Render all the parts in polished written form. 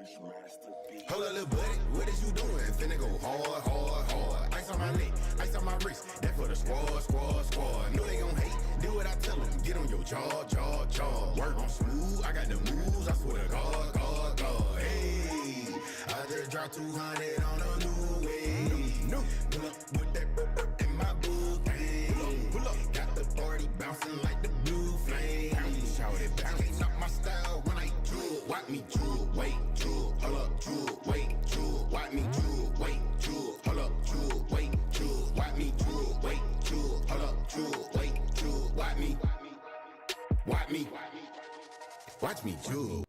Hold up, little buddy, what is you doing? Finna go hard, hard, hard. Ice on my neck, ice on my wrist. That for the squad, squad, squad. Know they gon' hate, do what I tell them. Get on your jaw, jaw, jaw. Work on smooth, I got the moves. I swear to God, God, God. Hey, I just dropped 200 on a new way. Pull up with that burp burp in my book. Pull up, got the party bouncing like the blue flame. Shout it back, ain't not my style when I drool. Watch me drool, wait, drool, hold up, drool, wait, drool. Watch me drool, wait, drool, hold up, drool, wait, drool. Watch me drool, wait, drool, hold up, drool, wait, drool. Watch me, watch me, watch me drool.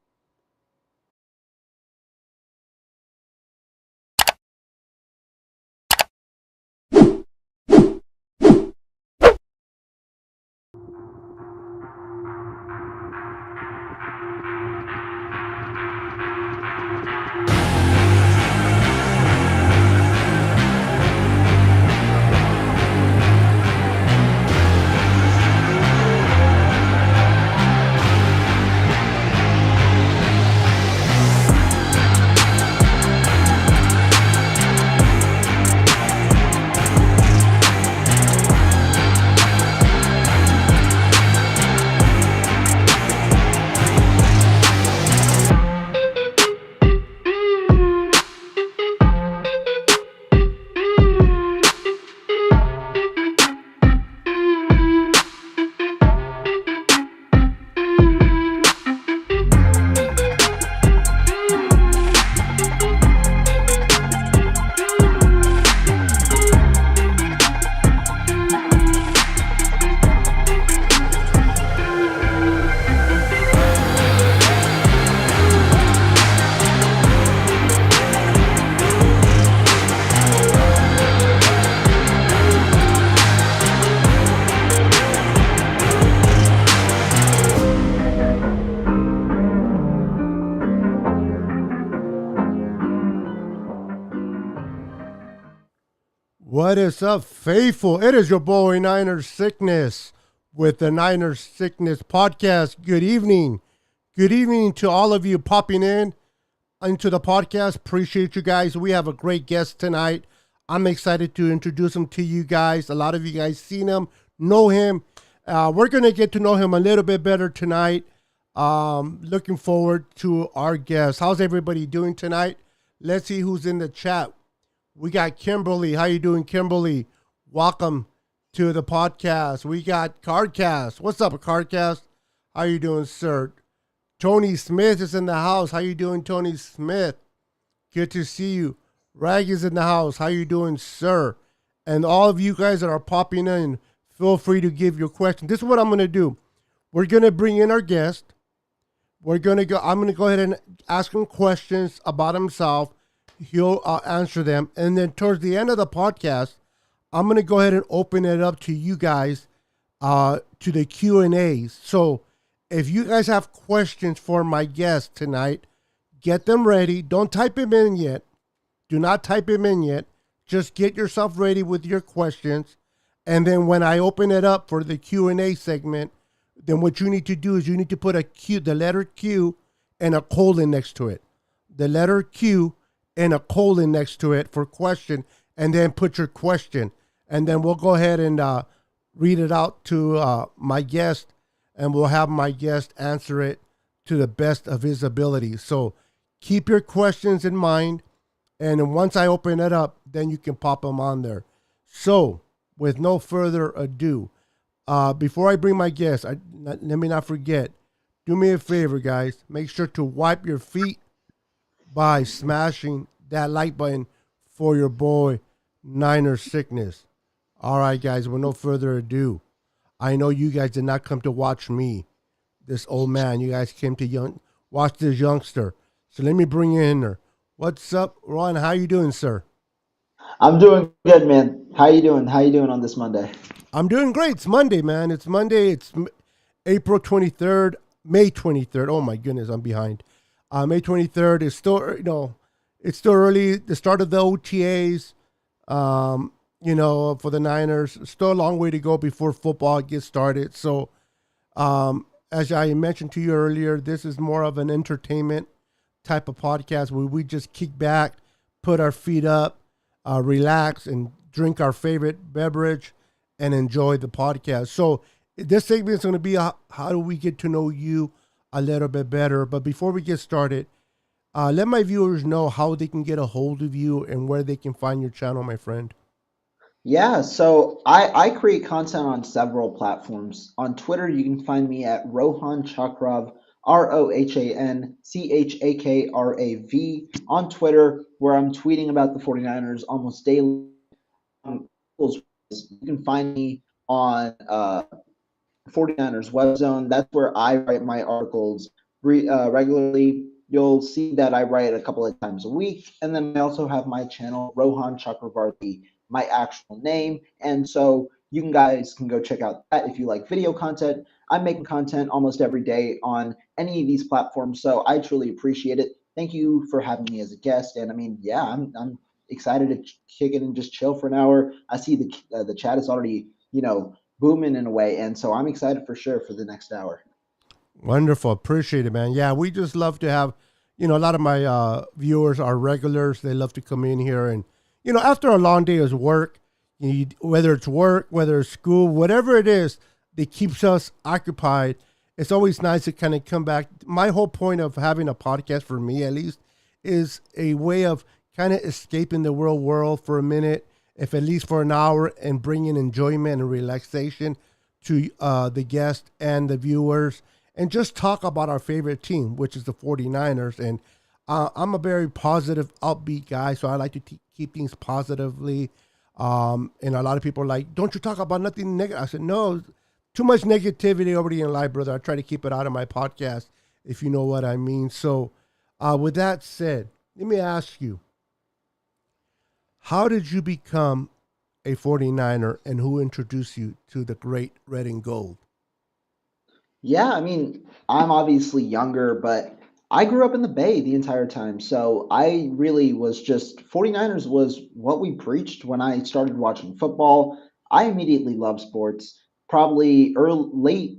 What is up, faithful? It is your boy Niners Sickness with the Niners Sickness podcast. Good evening. Good evening to all of you popping in into the podcast. Appreciate you guys. We have a great guest tonight. I'm excited to introduce him to you guys. A lot of you guys seen him, know him. We're going to get to know him a little bit better tonight. Looking forward to our guest. How's everybody doing tonight? Let's see who's in the chat. We got Kimberly. How you doing, Kimberly? Welcome to the podcast. We got Cardcast. What's up, Cardcast? How you doing, sir? Tony Smith is in the house. How you doing, Tony Smith? Good to see you. Rag is in the house. How you doing, sir? And all of you guys that are popping in, feel free to give your question. This is what I'm going to do. We're going to bring in our guest. I'm going to go ahead and ask him questions about himself. He'll answer them. And then towards the end of the podcast, I'm going to go ahead and open it up to you guys to the Q&As. So if you guys have questions for my guest tonight, get them ready. Don't type them in yet. Do not type them in yet. Just get yourself ready with your questions. And then when I open it up for the Q&A segment, then what you need to do is you need to put a Q, the letter Q, and a colon next to it. The letter Q and a colon next to it for question, and then put your question. And then we'll go ahead and read it out to my guest, and we'll have my guest answer it to the best of his ability. So keep your questions in mind, and once I open it up, then you can pop them on there. So with no further ado, before I bring my guest, let me not forget, do me a favor, guys. Make sure to wipe your feet by smashing that like button for your boy Niner Sickness. All right, guys, with no further ado, I know you guys did not come to watch me, this old man. You guys came to watch this youngster. So let me bring you in there. What's up, Ron? How you doing, sir? I'm doing good, man. How you doing? How you doing on this Monday? I'm doing great. It's Monday, man. It's Monday. It's April 23rd, May 23rd. Oh my goodness, I'm behind. May 23rd is still, it's still early. The start of the OTAs, for the Niners. Still a long way to go before football gets started. So, as I mentioned to you earlier, this is more of an entertainment type of podcast where we just kick back, put our feet up, relax, and drink our favorite beverage and enjoy the podcast. So this segment is going to be how do we get to know you a little bit better. But before we get started, let my viewers know how they can get a hold of you and where they can find your channel, my friend. Yeah, so I create content on several platforms. On Twitter, you can find me at Rohan Chakrav, RohanChakrav, on Twitter, where I'm tweeting about the 49ers almost daily. You can find me on 49ers Web Zone. That's where I write my articles regularly. You'll see that I write a couple of times a week. And then I also have my channel, Rohan Chakravarthi, my actual name. And so you guys can go check out that if you like video content. I'm making content almost every day on any of these platforms. So I truly appreciate it. Thank you for having me as a guest. And I mean, yeah, I'm excited to kick it and just chill for an hour. I see the chat is already, booming in a way. And so I'm excited for sure for the next hour. Wonderful. Appreciate it, man. Yeah, we just love to have, a lot of my viewers are regulars. They love to come in here and, after a long day of work, whether it's work, whether it's school, whatever it is that keeps us occupied, it's always nice to kind of come back. My whole point of having a podcast, for me at least, is a way of kind of escaping the real world for a minute, if at least for an hour, and bringing enjoyment and relaxation to the guests and the viewers, and just talk about our favorite team, which is the 49ers. And I'm a very positive, upbeat guy, so I like to keep things positively. And a lot of people are like, don't you talk about nothing negative? I said, no, too much negativity already in life, brother. I try to keep it out of my podcast, if you know what I mean. So with that said, let me ask you, how did you become a 49er, and who introduced you to the great red and gold? Yeah, I mean, I'm obviously younger, but I grew up in the Bay the entire time. So I really was just 49ers was what we preached when I started watching football. I immediately loved sports. Probably late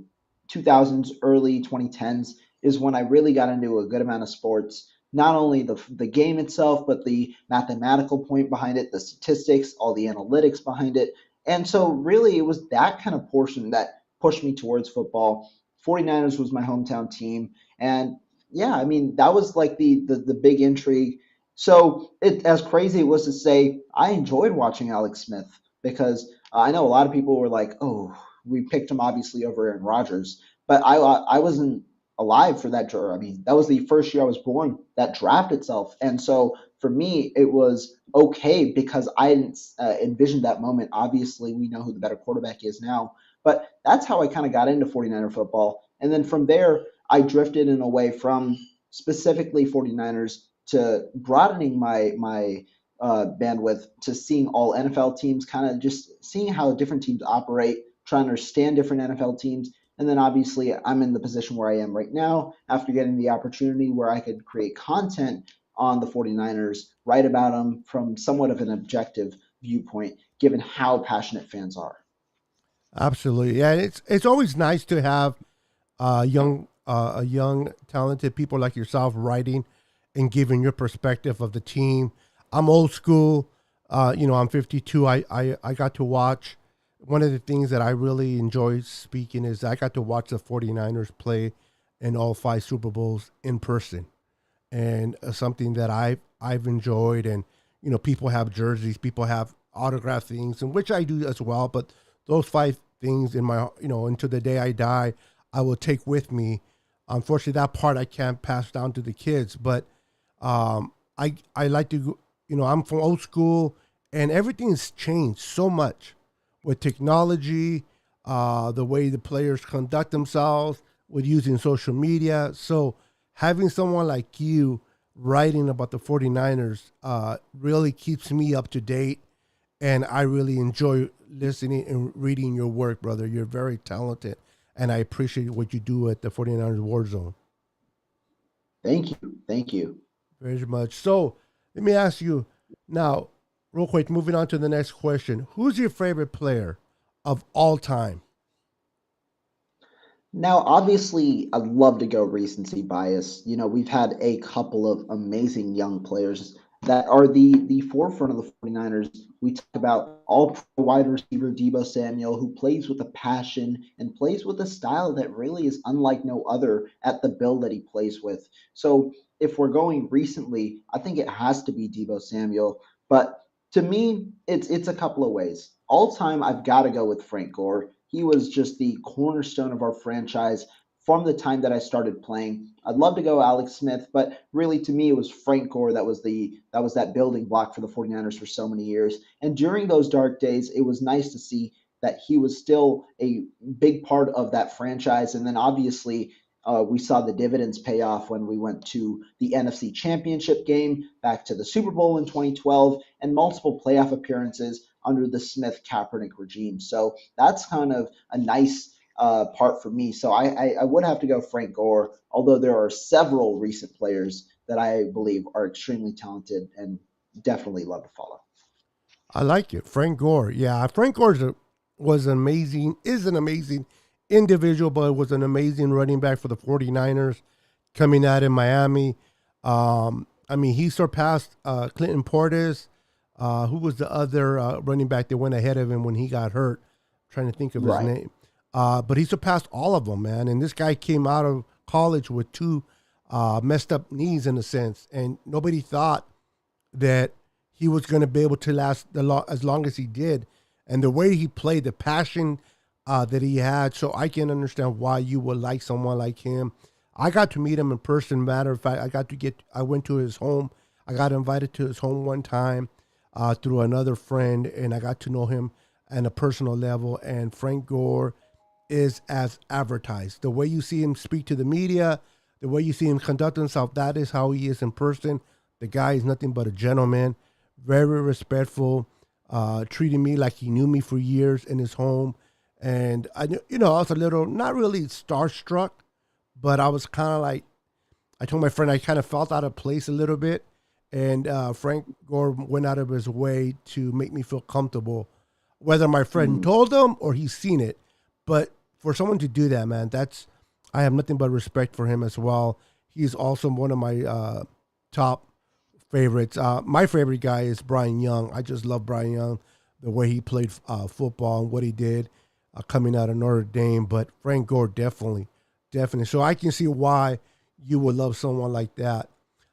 2000s, early 2010s is when I really got into a good amount of sports. Not only the game itself, but the mathematical point behind it, the statistics, all the analytics behind it. And so really it was that kind of portion that pushed me towards football. 49ers was my hometown team. And yeah, I mean, that was like the big intrigue. So it as crazy it was to say, I enjoyed watching Alex Smith because I know a lot of people were like, "Oh, we picked him obviously over Aaron Rodgers," but I wasn't alive for that draft. I mean, that was the first year I was born, that draft itself, and so for me it was okay because I didn't envision that moment. Obviously, we know who the better quarterback is now, but that's how I kind of got into 49er football, and then from there I drifted in a way from specifically 49ers to broadening my bandwidth to seeing all NFL teams, kind of just seeing how different teams operate, trying to understand different NFL teams. And then obviously I'm in the position where I am right now after getting the opportunity where I could create content on the 49ers, write about them from somewhat of an objective viewpoint, given how passionate fans are. Absolutely. Yeah, it's always nice to have young talented people like yourself writing and giving your perspective of the team. I'm old school. I'm 52. I got to watch. One of the things that I really enjoy speaking is I got to watch the 49ers play in all 5 Super Bowls in person. And something that I've enjoyed. And, people have jerseys, people have autograph things, and which I do as well. But those 5 things in my, until the day I die, I will take with me. Unfortunately, that part I can't pass down to the kids, but I like to, I'm from old school, and everything's changed so much with technology, the way the players conduct themselves, with using social media. So having someone like you writing about the 49ers really keeps me up to date, and I really enjoy listening and reading your work, brother. You're very talented, and I appreciate what you do at the 49ers War Zone. Thank you. Thank you. Very much. So let me ask you now, real quick, moving on to the next question. Who's your favorite player of all time? Now, obviously, I'd love to go recency bias. We've had a couple of amazing young players that are the forefront of the 49ers. We talk about all pro wide receiver Debo Samuel, who plays with a passion and plays with a style that really is unlike no other at the bill that he plays with. So, if we're going recently, I think it has to be Debo Samuel. But to me, it's a couple of ways. All time, I've got to go with Frank Gore. He was just the cornerstone of our franchise from the time that I started playing. I'd love to go Alex Smith, but really to me it was Frank Gore that building block for the 49ers for so many years. And during those dark days, it was nice to see that he was still a big part of that franchise. And then obviously we saw the dividends pay off when we went to the NFC Championship game, back to the Super Bowl in 2012, and multiple playoff appearances under the Smith Kaepernick regime. So that's kind of a nice part for me. So I would have to go Frank Gore, although there are several recent players that I believe are extremely talented and definitely love to follow. I like it. Frank Gore. Yeah, Frank Gore was amazing, is an amazing individual, but was an amazing running back for the 49ers coming out in Miami. I mean, he surpassed Clinton Portis. Who was the other running back that went ahead of him when he got hurt? I'm trying to think of his Right. name. But he surpassed all of them, man. And this guy came out of college with two messed up knees in a sense, and nobody thought that he was going to be able to last as long as he did. And the way he played, the passion that he had, so I can understand why you would like someone like him. I got to meet him in person. Matter of fact, I went to his home. I got invited to his home one time through another friend, and I got to know him on a personal level. And Frank Gore is as advertised. The way you see him speak to the media, the way you see him conduct himself, that is how he is in person. The guy is nothing but a gentleman, very respectful, treating me like he knew me for years in his home. And I was a little, not really starstruck, but I was kind of like, I told my friend I kind of felt out of place a little bit. And Frank Gore went out of his way to make me feel comfortable, whether my friend Mm. told him or he's seen it. But for someone to do that, man, I have nothing but respect for him as well. He's also one of my top favorites. My favorite guy is Brian Young. I just love Brian Young, the way he played football and what he did coming out of Notre Dame. But Frank Gore definitely, definitely. So I can see why you would love someone like that.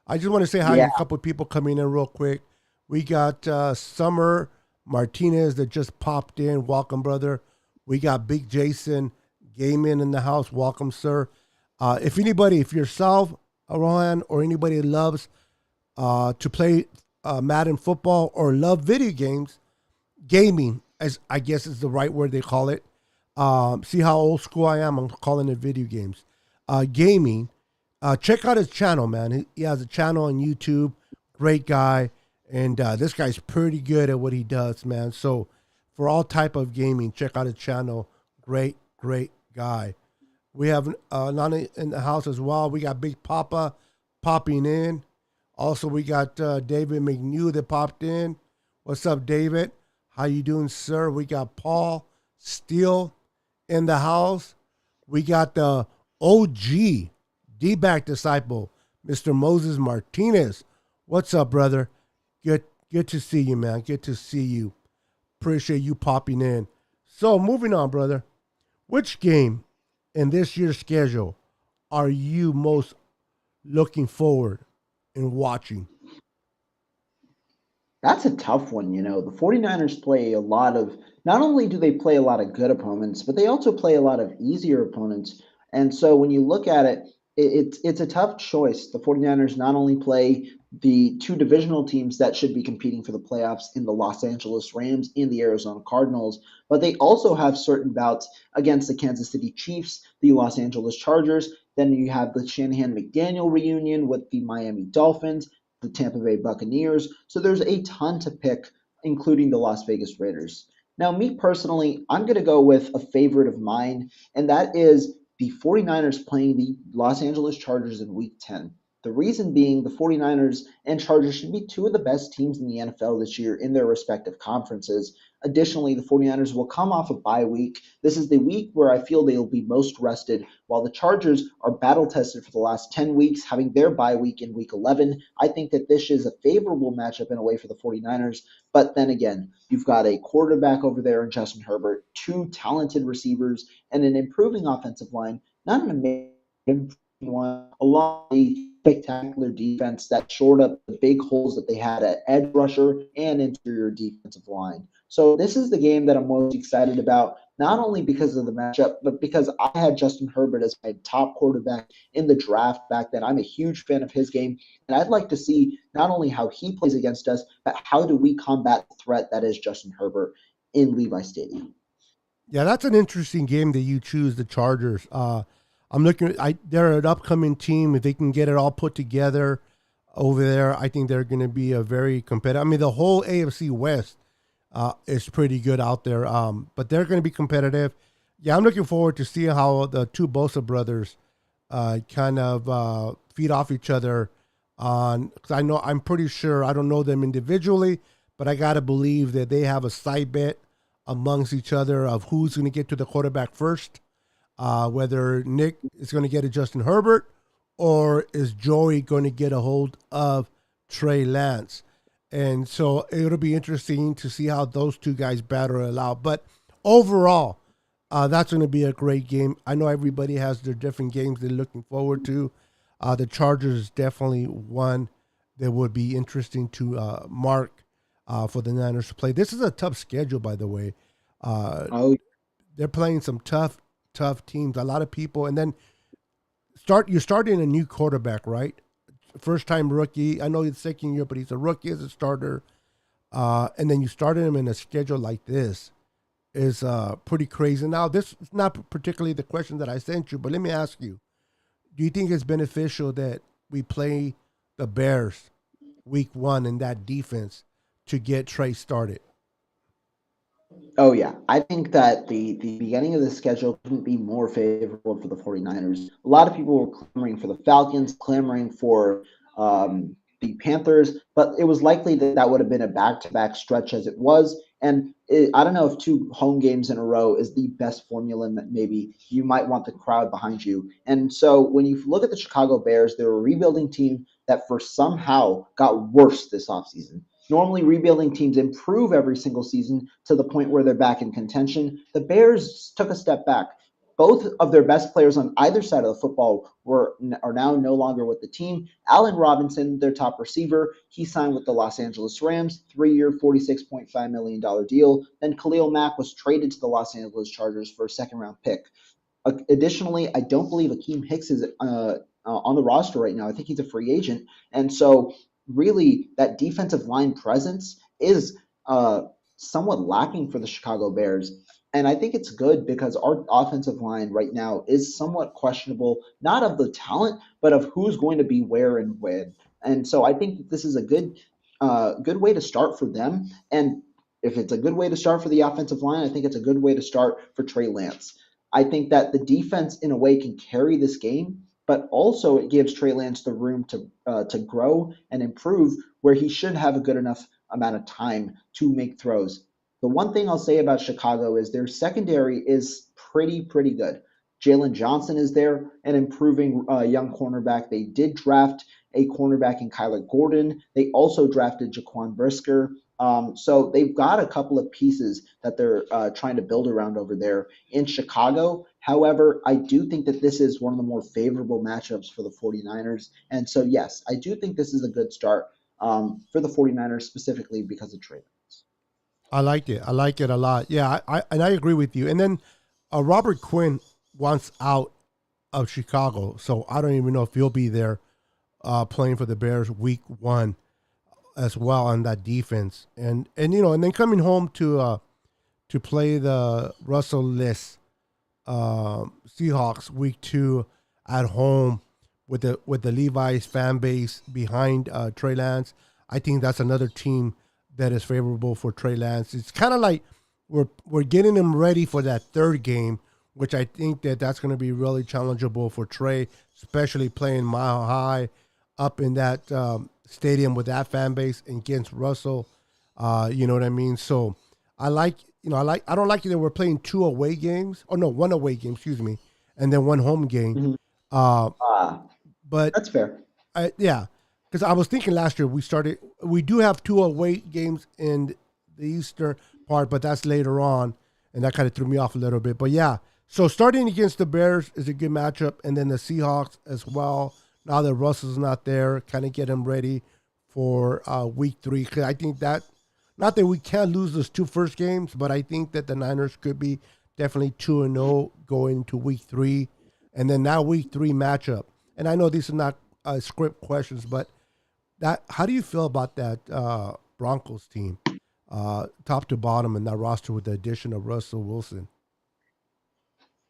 I just want to say hi to Yeah. a couple of people coming in real quick. We got Summer Martinez that just popped in. Welcome, brother. We got Big Jason Gaiman in the house. Welcome, sir. If yourself, Rohan, or anybody loves to play Madden football or love video games, gaming, as I guess is the right word they call it. See how old school I am? I'm calling it video games. Gaming. Check out his channel, man. He has a channel on YouTube. Great guy, and this guy's pretty good at what he does, man. So for all type of gaming, check out his channel. Great, great guy. We have Nana in the house as well. We got Big Papa popping in. Also, we got David McNew that popped in. What's up, David? How you doing, sir? We got Paul Steele in the house. We got the OG D-back disciple, Mr. Moses Martinez. What's up, brother? Good to see you, man. Good to see you. Appreciate you popping in. So, moving on, brother. Which game in this year's schedule are you most looking forward in watching? That's a tough one. The 49ers play a lot of, not only do they play a lot of good opponents, but they also play a lot of easier opponents. And so when you look at it, it's a tough choice. The 49ers not only play the two divisional teams that should be competing for the playoffs in the Los Angeles Rams and the Arizona Cardinals, but they also have certain bouts against the Kansas City Chiefs, the Los Angeles Chargers. Then you have the Shanahan McDaniel reunion with the Miami Dolphins, the Tampa Bay Buccaneers. So there's a ton to pick, including the Las Vegas Raiders. Now, me personally, I'm going to go with a favorite of mine, and that is the 49ers playing the Los Angeles Chargers in week 10. The reason being the 49ers and Chargers should be two of the best teams in the NFL this year in their respective conferences. Additionally, the 49ers will come off a bye week. This is the week where I feel they will be most rested, while the Chargers are battle tested for the last 10 weeks, having their bye week in week 11. I think that this is a favorable matchup in a way for the 49ers. But then again, you've got a quarterback over there in Justin Herbert, two talented receivers, and an improving offensive line. Not an amazing one, along a spectacular defense that shored up the big holes that they had at edge rusher and interior defensive line. So this is the game that I'm most excited about, not only because of the matchup, but because I had Justin Herbert as my top quarterback in the draft back then. I'm a huge fan of his game, and I'd like to see not only how he plays against us, but how do we combat the threat that is Justin Herbert in Levi Stadium. Yeah, that's an interesting game that you choose, the Chargers. I'm looking. They're an upcoming team. If they can get it all put together over there, I think they're going to be a very competitive. I mean, the whole AFC West is pretty good out there, but they're going to be competitive. Yeah, I'm looking forward to seeing how the two Bosa brothers kind of feed off each other. Because I'm pretty sure, I don't know them individually, but I got to believe that they have a side bet amongst each other of who's going to get to the quarterback first. Whether Nick is going to get a Justin Herbert or is Joey going to get a hold of Trey Lance. And so it'll be interesting to see how those two guys battle it out. But overall, that's going to be a great game. I know everybody has their different games they're looking forward to. The Chargers is definitely one that would be interesting to mark for the Niners to play. This is a tough schedule, by the way. They're playing some tough teams, a lot of people. And then you're starting a new quarterback, right? First time rookie. I know it's second year, but he's a rookie as a starter. And then you started him in a schedule like this is pretty crazy. Now, this is not particularly the question that I sent you, but let me ask you, do you think it's beneficial that we play the Bears week 1 in that defense to get Trey started? Oh, yeah. I think that the beginning of the schedule couldn't be more favorable for the 49ers. A lot of people were clamoring for the Falcons, clamoring for the Panthers, but it was likely that that would have been a back-to-back stretch as it was. And I don't know if 2 home games in a row is the best formula, and that maybe you might want the crowd behind you. And so when you look at the Chicago Bears, they're a rebuilding team that for somehow got worse this offseason. Normally, rebuilding teams improve every single season to the point where they're back in contention. The Bears took a step back. Both of their best players on either side of the football are now no longer with the team. Allen Robinson, their top receiver, he signed with the Los Angeles Rams, 3-year, $46.5 million deal. Then Khalil Mack was traded to the Los Angeles Chargers for a second-round pick. Additionally, I don't believe Akeem Hicks is on the roster right now. I think he's a free agent. And so really that defensive line presence is somewhat lacking for the Chicago Bears. And I think it's good because our offensive line right now is somewhat questionable, not of the talent, but of who's going to be where and when. And so I think that this is a good way to start for them. And if it's a good way to start for the offensive line, I think it's a good way to start for Trey Lance. I think that the defense, in a way, can carry this game, but also it gives Trey Lance the room to grow and improve where he should have a good enough amount of time to make throws. The one thing I'll say about Chicago is their secondary is pretty good. Jalen Johnson is there, an improving young cornerback. They did draft a cornerback in Kyler Gordon. They also drafted Jaquan Brisker. So they've got a couple of pieces that they're trying to build around over there in Chicago. However, I do think that this is one of the more favorable matchups for the 49ers. And so, yes, I do think this is a good start for the 49ers specifically because of Trey Lance. I like it. I like it a lot. Yeah, I agree with you. And then Robert Quinn wants out of Chicago, so I don't even know if he'll be there playing for the Bears week 1 as well on that defense. And then coming home to play the Russell-less Seahawks week 2 at home with the Levi's fan base behind Trey Lance. I think that's another team that is favorable for Trey Lance. It's kind of like we're getting him ready for that third game, which I think that's going to be really challengeable for Trey, especially playing Mile High. up in that stadium with that fan base against Russell. You know what I mean? So I like, I don't like it that we're playing two away games. Oh no, one away game, excuse me, and then one home game. Mhm. Uh, Ah, but that's fair. yeah, because I was thinking last year we do have two away games in the Eastern part, but that's later on, and that kind of threw me off a little bit. But yeah, so starting against the Bears is a good matchup, and then the Seahawks as well. Now that Russell's not there, kind of get him ready for week 3. Because I think that, not that we can't lose those two first games, but I think that the Niners could be definitely 2-0 going into week 3, and then now week 3 matchup. And I know these are not script questions, but that, how do you feel about that Broncos team, top to bottom, and that roster with the addition of Russell Wilson?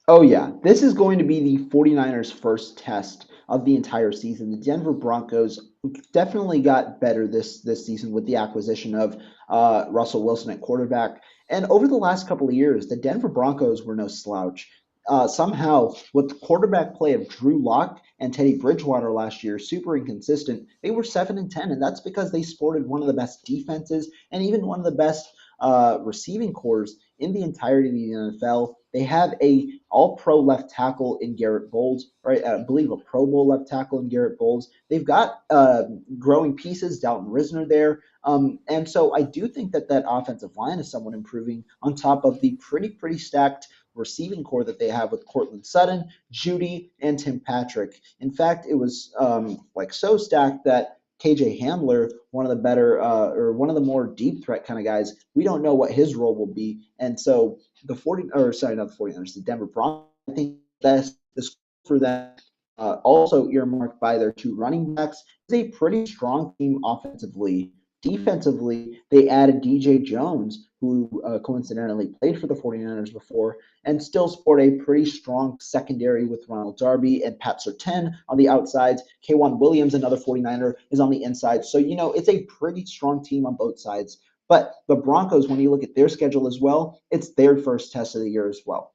Oh, yeah. This is going to be the 49ers' first test of the entire season. The Denver Broncos definitely got better this season with the acquisition of Russell Wilson at quarterback. And over the last couple of years, the Denver Broncos were no slouch. Somehow, with the quarterback play of Drew Lock and Teddy Bridgewater last year, super inconsistent, they were 7-10, and that's because they sported one of the best defenses and even one of the best receiving cores in the entirety of the NFL. They have a all-pro left tackle in Garrett Bowles, right? I believe a Pro Bowl left tackle in Garrett Bowles. They've got growing pieces, Dalton Risner there. And so I do think that that offensive line is somewhat improving on top of the pretty stacked receiving core that they have with Cortland Sutton, Judy, and Tim Patrick. In fact, it was like so stacked that KJ Hamler, one of the better or one of the more deep threat kind of guys, we don't know what his role will be. And so the 40 or sorry, not the 49ers, the Denver Broncos, I think that's this for them. Also earmarked by their two running backs is a pretty strong team offensively. Defensively, they added DJ Jones, who coincidentally played for the 49ers before, and still sport a pretty strong secondary with Ronald Darby and Pat Surtain on the outsides. K'Wan Williams, another 49er, is on the inside. So, it's a pretty strong team on both sides. But the Broncos, when you look at their schedule as well, it's their first test of the year as well.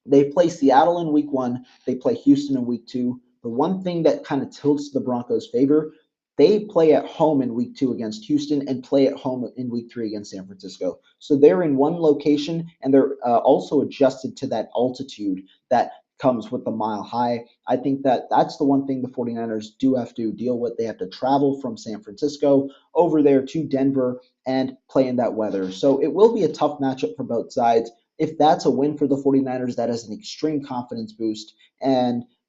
They play Seattle in week 1. They play Houston in week 2. The one thing that kind of tilts the Broncos' favor, they play at home in week 2 against Houston and play at home in week 3 against San Francisco. So they're in one location, and they're also adjusted to that altitude that comes with the mile high. I think that that's the one thing the 49ers do have to deal with. They have to travel from San Francisco over there to Denver and play in that weather. So it will be a tough matchup for both sides. If that's a win for the 49ers, that is an extreme confidence boost.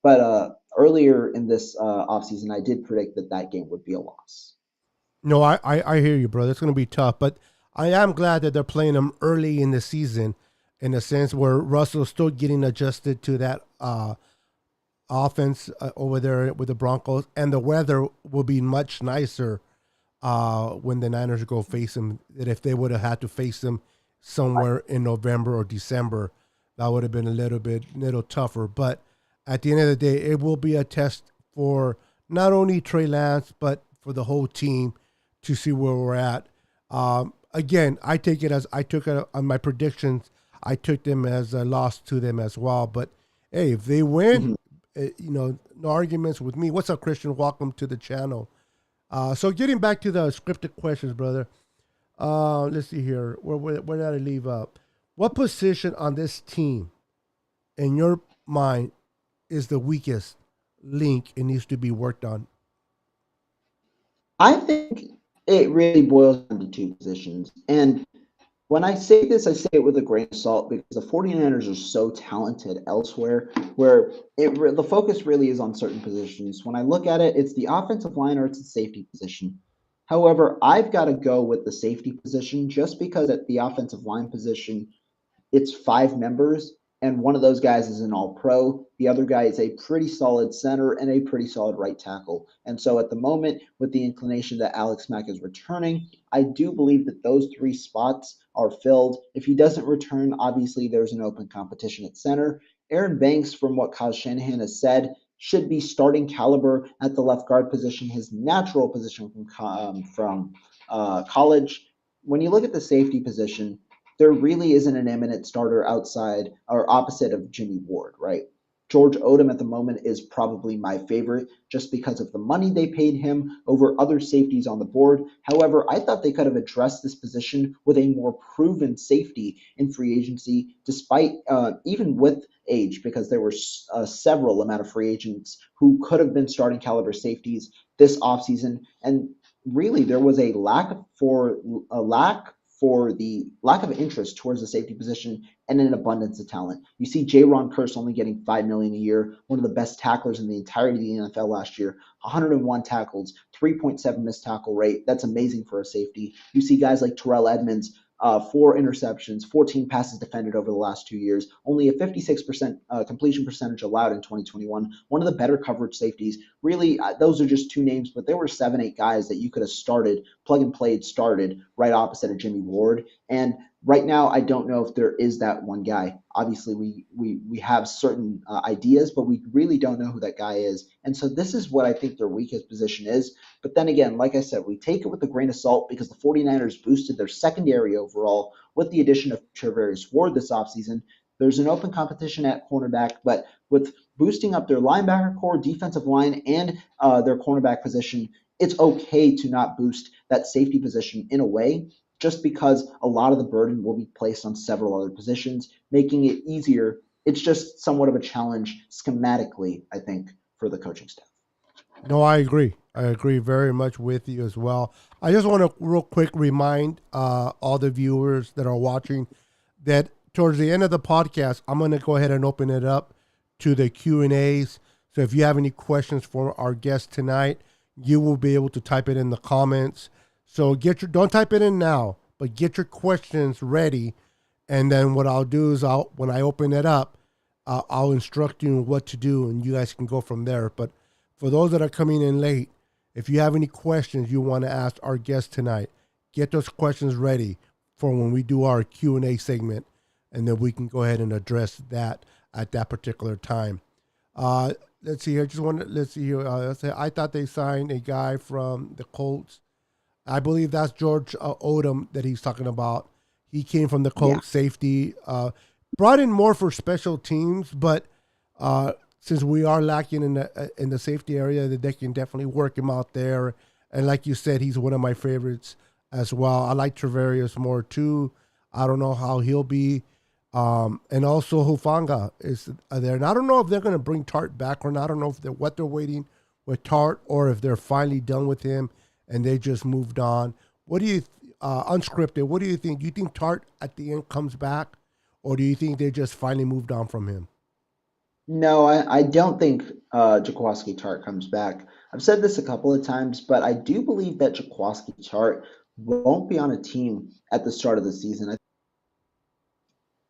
But earlier in this offseason, I did predict that that game would be a loss. No, I hear you, brother. It's going to be tough, but I am glad that they're playing them early in the season, in a sense where Russell's still getting adjusted to that offense over there with the Broncos, and the weather will be much nicer when the Niners go face them. That if they would have had to face them somewhere in November or December, that would have been a little tougher. But at the end of the day, it will be a test for not only Trey Lance but for the whole team to see where we're at. Again, I took it on my predictions. I took them as a loss to them as well. But hey, if they win, no arguments with me. What's up, Christian? Welcome to the channel. So getting back to the scripted questions, brother. Let's see here. Where did I leave up? What position on this team, in your mind, is the weakest link and needs to be worked on? I think it really boils down to two positions. And when I say this, I say it with a grain of salt because the 49ers are so talented elsewhere where the focus really is on certain positions. When I look at it, it's the offensive line or it's the safety position. However, I've got to go with the safety position just because at the offensive line position, it's 5 members, and one of those guys is an all pro. The other guy is a pretty solid center and a pretty solid right tackle. And so at the moment, with the inclination that Alex Mack is returning, I do believe that those 3 spots are filled. If he doesn't return, obviously there's an open competition at center. Aaron Banks, from what Kyle Shanahan has said, should be starting caliber at the left guard position, his natural position from college. When you look at the safety position, there really isn't an eminent starter outside or opposite of Jimmy Ward, right? George Odom at the moment is probably my favorite just because of the money they paid him over other safeties on the board. However, I thought they could have addressed this position with a more proven safety in free agency, despite even with age, because there were several amount of free agents who could have been starting caliber safeties this offseason. And really, there was a lack of interest towards the safety position and an abundance of talent. You see Ron Curse only getting $5 million a year, one of the best tacklers in the entirety of the NFL last year, 101 tackles, 3.7 missed tackle rate. That's amazing for a safety. You see guys like Terrell Edmonds, 4 interceptions, 14 passes defended over the last 2 years, only a 56% completion percentage allowed in 2021. One of the better coverage safeties. Really, those are just two names, but there were 7, 8 guys that you could have started, plug and played, started right opposite of Jimmy Ward. And right now, I don't know if there is that one guy. Obviously, we have certain ideas, but we really don't know who that guy is. And so this is what I think their weakest position is. But then again, like I said, we take it with a grain of salt because the 49ers boosted their secondary overall with the addition of Charvarius Ward this offseason. There's an open competition at cornerback, but with boosting up their linebacker core, defensive line, and their cornerback position, it's okay to not boost that safety position in a way, just because a lot of the burden will be placed on several other positions, making it easier. It's just somewhat of a challenge schematically, I think, for the coaching staff. No, I agree. I agree very much with you as well. I just want to real quick remind all the viewers that are watching that towards the end of the podcast, I'm going to go ahead and open it up to the Q&As. So if you have any questions for our guest tonight, you will be able to type it in the comments. So don't type it in now, but get your questions ready. And then what I'll do is when I open it up, I'll instruct you on what to do, and you guys can go from there. But for those that are coming in late, if you have any questions you want to ask our guest tonight, get those questions ready for when we do our Q&A segment, and then we can go ahead and address that at that particular time. Let's see here. Let's see here. I thought they signed a guy from the Colts. I believe that's George Odom that he's talking about. He came from the Colts safety. Brought in more for special teams, but since we are lacking in the safety area, that they can definitely work him out there. And like you said, he's one of my favorites as well. I like Travarius more too. I don't know how he'll be. And also Hufanga is there. And I don't know if they're going to bring Tart back or not. I don't know what they're waiting with Tart or if they're finally done with him and they just moved on. What do you, unscripted, what do you think? Do you think Tart at the end comes back, or do you think they just finally moved on from him? No, I don't think Jaquaski Tart comes back. I've said this a couple of times, but I do believe that Jaquaski Tart won't be on a team at the start of the season.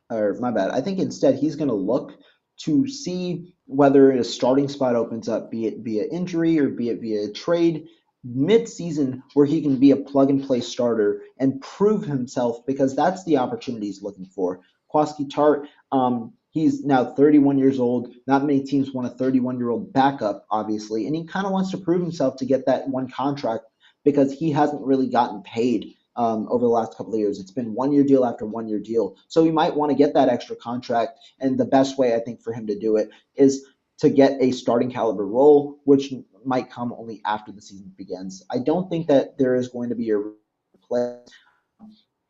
Or my bad. I think instead he's going to look to see whether a starting spot opens up, be it via injury or be it via trade mid-season, where he can be a plug-and-play starter and prove himself, because that's the opportunity he's looking for. Kwaski Tart, he's now 31 years old. Not many teams want a 31-year-old backup, obviously, and he kind of wants to prove himself to get that one contract because he hasn't really gotten paid over the last couple of years. It's been 1 year deal after 1 year deal. So he might want to get that extra contract. And the best way, I think, for him to do it is to get a starting caliber role, which might come only after the season begins. I don't think that there is going to be a play.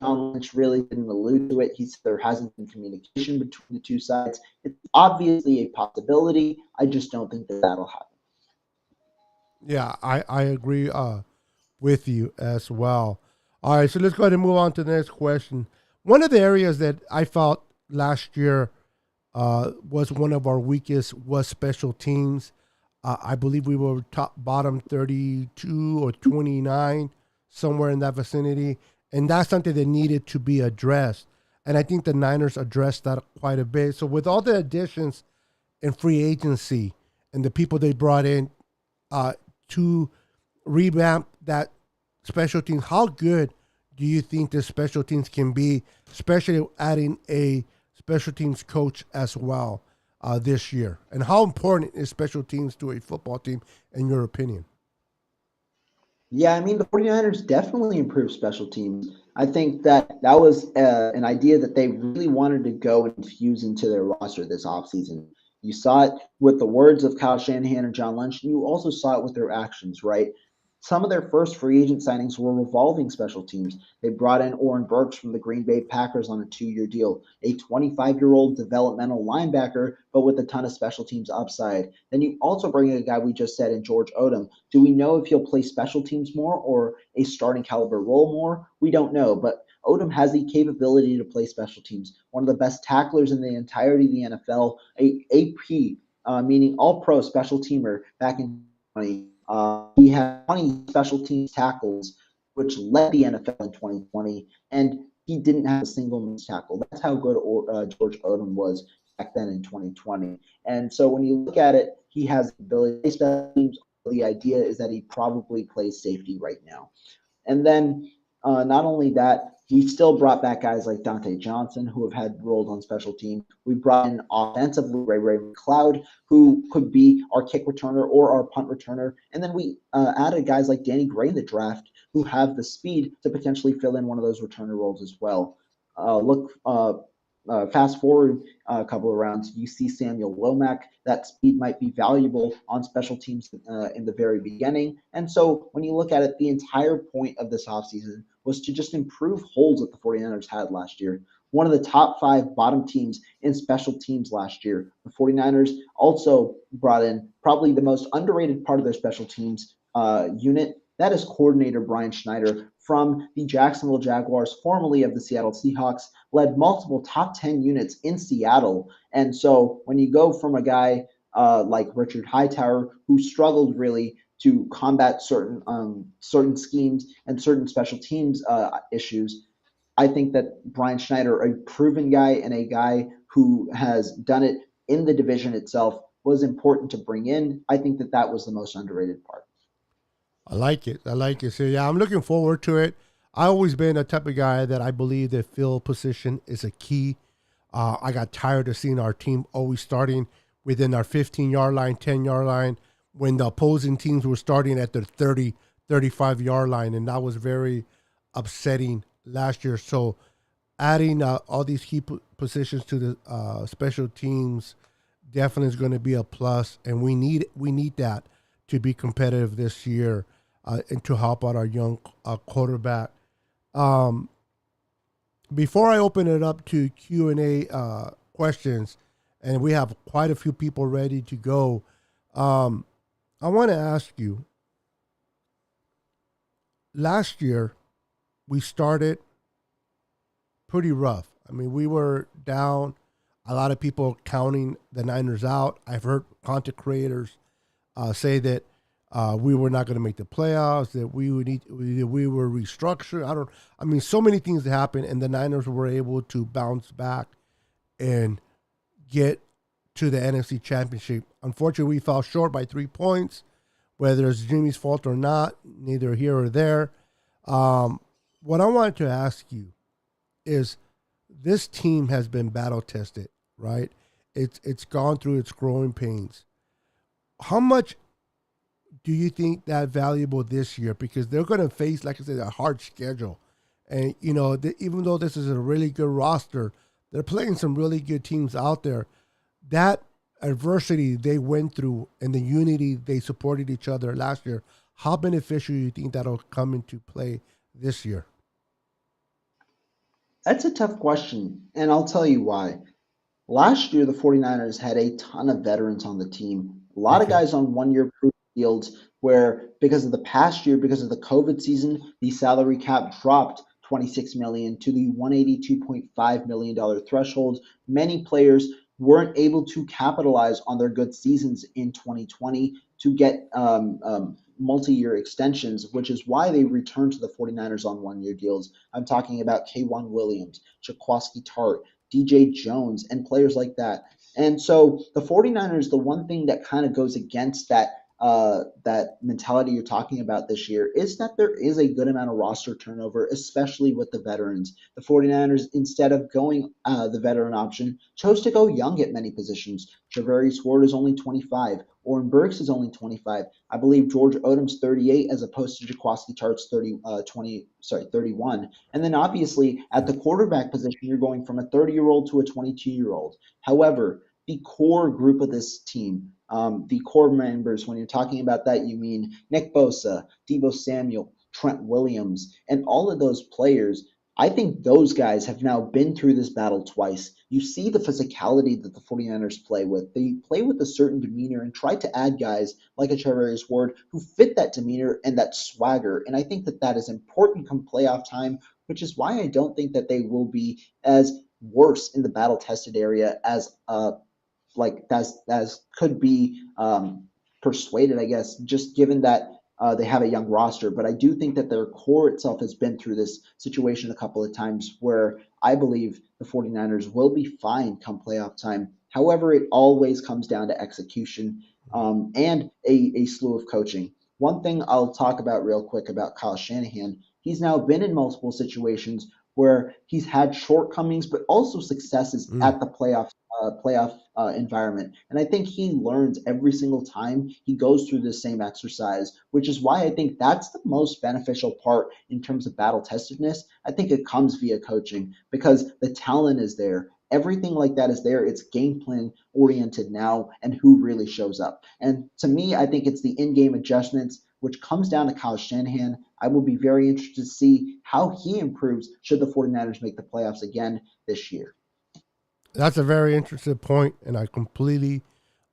John Lynch really didn't allude to it. He said there hasn't been communication between the two sides. It's obviously a possibility. I just don't think that that'll happen. Yeah, I agree with you as well. All right, so let's go ahead and move on to the next question. One of the areas that I felt last year was one of our weakest was special teams. I believe we were bottom 32 or 29, somewhere in that vicinity. And that's something that needed to be addressed. And I think the Niners addressed that quite a bit. So with all the additions in free agency and the people they brought in to revamp that special teams, how good do you think the special teams can be, especially adding a special teams coach as well this year? And how important is special teams to a football team, in your opinion? Yeah, I mean, the 49ers definitely improved special teams. I think that was an idea that they really wanted to go and infuse into their roster this offseason. You saw it with the words of Kyle Shanahan and John Lynch, and you also saw it with their actions, right? Some of their first free agent signings were revolving special teams. They brought in Oren Burks from the Green Bay Packers on a 2-year deal, a 25-year-old developmental linebacker, but with a ton of special teams upside. Then you also bring in a guy we just said in George Odom. Do we know if he'll play special teams more or a starting caliber role more? We don't know, but Odom has the capability to play special teams. One of the best tacklers in the entirety of the NFL, a AP, meaning All-Pro special teamer back in 2020. He had 20 special teams tackles, which led the NFL in 2020, and he didn't have a single missed tackle. That's how good George Odom was back then in 2020. And so when you look at it, he has the ability to play special teams. The idea is that he probably plays safety right now. And then not only that, we still brought back guys like Dante Johnson, who have had roles on special teams. We brought in offensively Ray McLeod, who could be our kick returner or our punt returner. And then we added guys like Danny Gray in the draft, who have the speed to potentially fill in one of those returner roles as well. Fast forward a couple of rounds, you see Samuel Womack. That speed might be valuable on special teams in the very beginning. And so when you look at it, the entire point of this offseason was to just improve holes that the 49ers had last year. One of the top 5 bottom teams in special teams last year. The 49ers also brought in probably the most underrated part of their special teams unit. That is coordinator Brian Schneider from the Jacksonville Jaguars, formerly of the Seattle Seahawks, led multiple top 10 units in Seattle. And so when you go from a guy like Richard Hightower, who struggled really to combat certain schemes and certain special teams issues, I think that Brian Schneider, a proven guy and a guy who has done it in the division itself, was important to bring in. I think that that was the most underrated part. I like it. I like it. So yeah, I'm looking forward to it. I've always been a type of guy that I believe that field position is a key. I got tired of seeing our team always starting within our 15-yard line, 10-yard line, when the opposing teams were starting at their 30, 35-yard line, and that was very upsetting last year. So adding all these key positions to the special teams definitely is going to be a plus, and we need that to be competitive this year and to help out our young quarterback. Before I open it up to Q&A questions, and we have quite a few people ready to go, I want to ask you, last year we started pretty rough. I mean, we were down, a lot of people counting the Niners out. I've heard content creators say that we were not going to make the playoffs, that we were restructured. I mean, so many things happened, and the Niners were able to bounce back and get to the NFC Championship. Unfortunately, we fell short by 3 points. Whether it's Jimmy's fault or not, neither here or there. What I wanted to ask you is, this team has been battle tested, right? It's gone through its growing pains. How much do you think that valuable this year? Because they're going to face, like I said, a hard schedule. And, you know, even though this is a really good roster, they're playing some really good teams out there. That adversity they went through and the unity they supported each other last year, how beneficial do you think that'll come into play this year? That's a tough question, and I'll tell you why. Last year, the 49ers had a ton of veterans on the team. A lot of Okay. guys on one-year proof deals where, because of the past year, because of the COVID season, the salary cap dropped $26 million to the $182.5 million threshold. Many players weren't able to capitalize on their good seasons in 2020 to get multi-year extensions, which is why they returned to the 49ers on one-year deals. I'm talking about K'Wan Williams, Jaquaski Tart, DJ Jones, and players like that. And so the 49ers, the one thing that kind of goes against that mentality you're talking about this year is that there is a good amount of roster turnover, especially with the veterans. The 49ers, instead of going the veteran option, chose to go young at many positions. Javarius Ward is only 25. Oren Burks is only 25. I believe George Odom's 38 as opposed to Jaquaski Tart's 31. And then obviously at the quarterback position, you're going from a 30-year-old to a 22-year-old. However, the core group of this team, the core members. When you're talking about that, you mean Nick Bosa, Deebo Samuel, Trent Williams, and all of those players. I think those guys have now been through this battle twice. You see the physicality that the 49ers play with. They play with a certain demeanor and try to add guys like a Charvarius Ward who fit that demeanor and that swagger. And I think that that is important come playoff time, which is why I don't think that they will be as worse in the battle tested area as as could be persuaded, I guess, just given that they have a young roster. But I do think that their core itself has been through this situation a couple of times where I believe the 49ers will be fine come playoff time. However, it always comes down to execution and a slew of coaching. One thing I'll talk about real quick about Kyle Shanahan, he's now been in multiple situations where he's had shortcomings, but also successes at the playoff environment. And I think he learns every single time he goes through this same exercise, which is why I think that's the most beneficial part in terms of battle testedness. I think it comes via coaching because the talent is there. Everything like that is there. It's game plan oriented now and who really shows up. And to me, I think it's the in-game adjustments, which comes down to Kyle Shanahan. I will be very interested to see how he improves should the 49ers make the playoffs again this year. That's a very interesting point, and I completely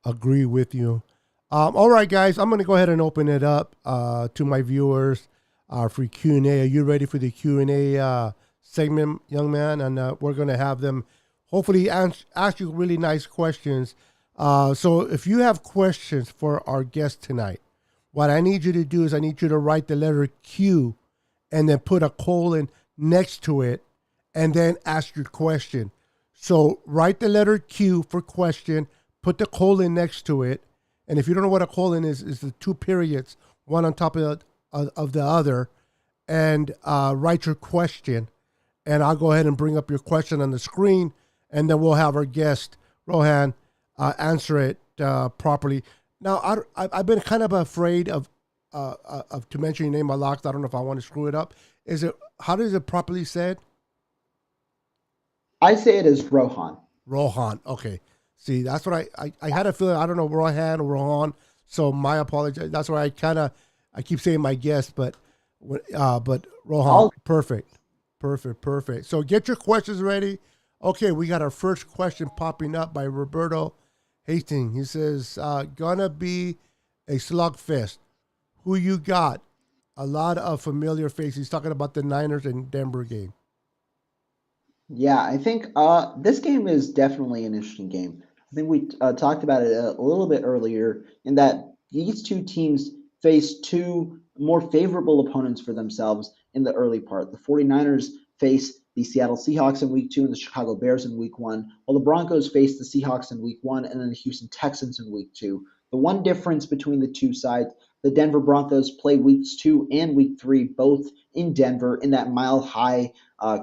agree with you. All right, guys, I'm going to go ahead and open it up to my viewers for Q&A. Are you ready for the Q&A segment, young man? And we're going to have them hopefully ask you really nice questions. So if you have questions for our guest tonight, what I need you to do is I need you to write the letter Q and then put a colon next to it and then ask your question. So write the letter Q for question, put the colon next to it. And if you don't know what a colon is the two periods, one on top of the other, and write your question. And I'll go ahead and bring up your question on the screen, and then we'll have our guest, Rohan, answer it properly. Now, I've been kind of afraid of to mention your name a lot. I don't know if I want to screw it up. How does it properly said? I say it as Rohan. Rohan. Okay. See, that's what I had a feeling. I don't know, Rohan or Rohan. So my apologies. That's why I keep saying my guest, but Rohan. Perfect. So get your questions ready. Okay, we got our first question popping up by Roberto Hastings. He says, gonna be a slugfest. Who you got? A lot of familiar faces. He's talking about the Niners and Denver game. Yeah, I think this game is definitely an interesting game. I think we talked about it a little bit earlier in that these two teams face two more favorable opponents for themselves in the early part. The 49ers face the Seattle Seahawks in week 2 and the Chicago Bears in week 1, while the Broncos face the Seahawks in week 1 and then the Houston Texans in week 2. The one difference between the two sides, the Denver Broncos play weeks 2 and week 3 both in Denver in that mile high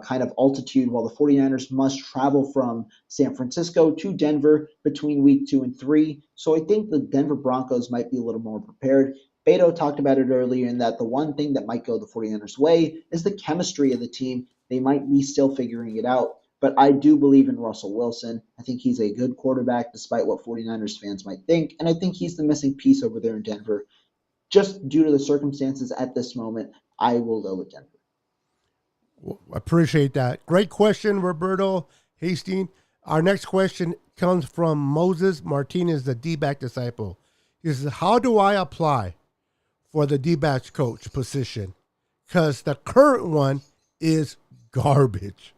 kind of altitude, while the 49ers must travel from San Francisco to Denver between week 2 and 3. So I think the Denver Broncos might be a little more prepared. Beto talked about it earlier in that the one thing that might go the 49ers' way is the chemistry of the team. They might be still figuring it out, but I do believe in Russell Wilson. I think he's a good quarterback despite what 49ers fans might think, and I think he's the missing piece over there in Denver. Just due to the circumstances at this moment, I will go with Denver. Appreciate that. Great question, Roberto Hastings. Our next question comes from Moses Martinez, the D-back disciple. He says, how do I apply for the D-backs coach position? Because the current one is garbage.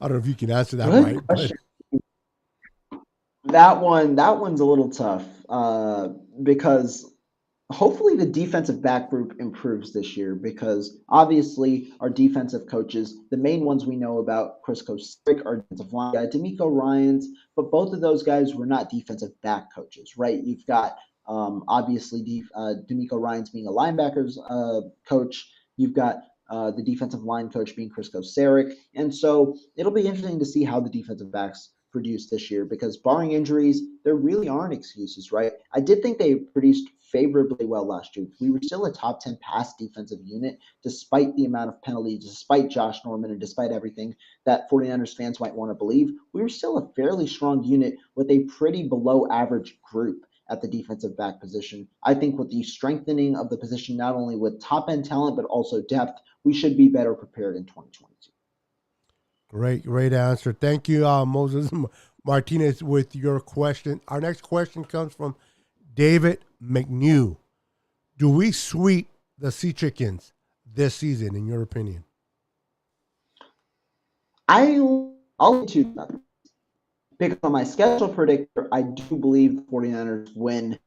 I don't know if you can answer that right. But... That one's a little tough because hopefully the defensive back group improves this year because obviously our defensive coaches, the main ones we know about, Chris Kosick, our defensive line guy, D'Amico Ryans, but both of those guys were not defensive back coaches, right? You've got obviously D'Amico Ryans being a linebackers coach. You've got the defensive line coach being Chris Kosick. And so it'll be interesting to see how the defensive backs produce this year because barring injuries, there really aren't excuses, right? I did think they produced favorably well last year. We were still a top 10 pass defensive unit, despite the amount of penalties, despite Josh Norman, and despite everything that 49ers fans might want to believe. We were still a fairly strong unit with a pretty below average group at the defensive back position. I think with the strengthening of the position, not only with top end talent, but also depth, we should be better prepared in 2022. Great answer. Thank you, Moses Martinez, with your question. Our next question comes from David McNew. Do we sweep the Sea Chickens this season, in your opinion? I'll to pick on my schedule predictor. I do believe the 49ers win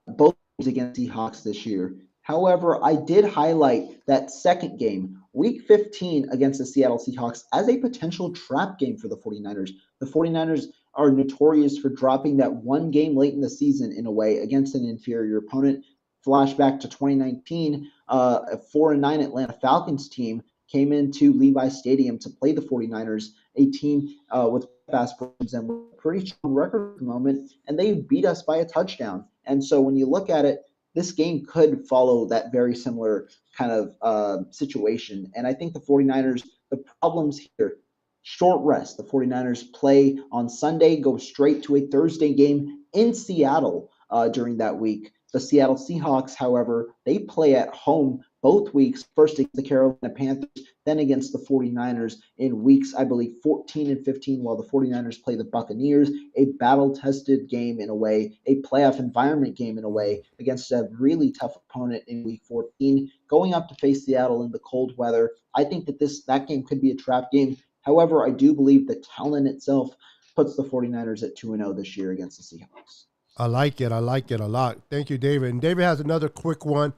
both games against Seahawks this year. However, I did highlight that second game, week 15 against the Seattle Seahawks, as a potential trap game for the 49ers. The 49ers are notorious for dropping that one game late in the season in a way against an inferior opponent. Flashback to 2019, a 4-9 Atlanta Falcons team came into Levi Stadium to play the 49ers, a team with aspirations and a pretty strong record at the moment, and they beat us by a touchdown. And so when you look at it, this game could follow that very similar kind of situation. And I think the 49ers, the problems here, short rest. The 49ers play on Sunday, go straight to a Thursday game in Seattle during that week. The Seattle Seahawks, however, they play at home both weeks, first against the Carolina Panthers, then against the 49ers in weeks, I believe, 14 and 15, while the 49ers play the Buccaneers, a battle-tested game in a way, a playoff environment game in a way, against a really tough opponent in week 14, going up to face Seattle in the cold weather. I think that that game could be a trap game. However, I do believe the talent itself puts the 49ers at 2-0 this year against the Seahawks. I like it a lot. Thank you, David. And David has another quick one.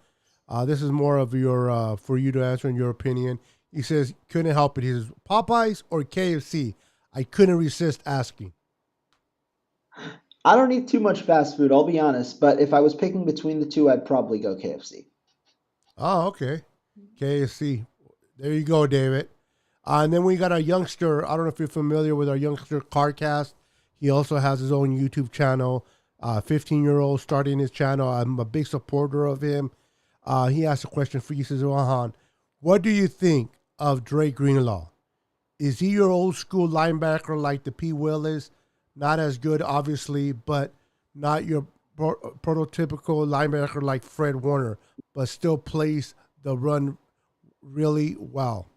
This is more of your for you to answer in your opinion. He says, couldn't help it. He says, Popeyes or KFC? I couldn't resist asking. I don't eat too much fast food, I'll be honest. But if I was picking between the two, I'd probably go KFC. Oh, okay. KFC. There you go, David. And then we got a youngster. I don't know if you're familiar with our youngster Carcast. He also has his own YouTube channel. 15-year-old starting his channel. I'm a big supporter of him. He asked a question for you. He says, Rohan, what do you think of Dre Greenlaw? Is he your old school linebacker like the P. Willis? Not as good, obviously, but not your prototypical linebacker like Fred Warner, but still plays the run really well.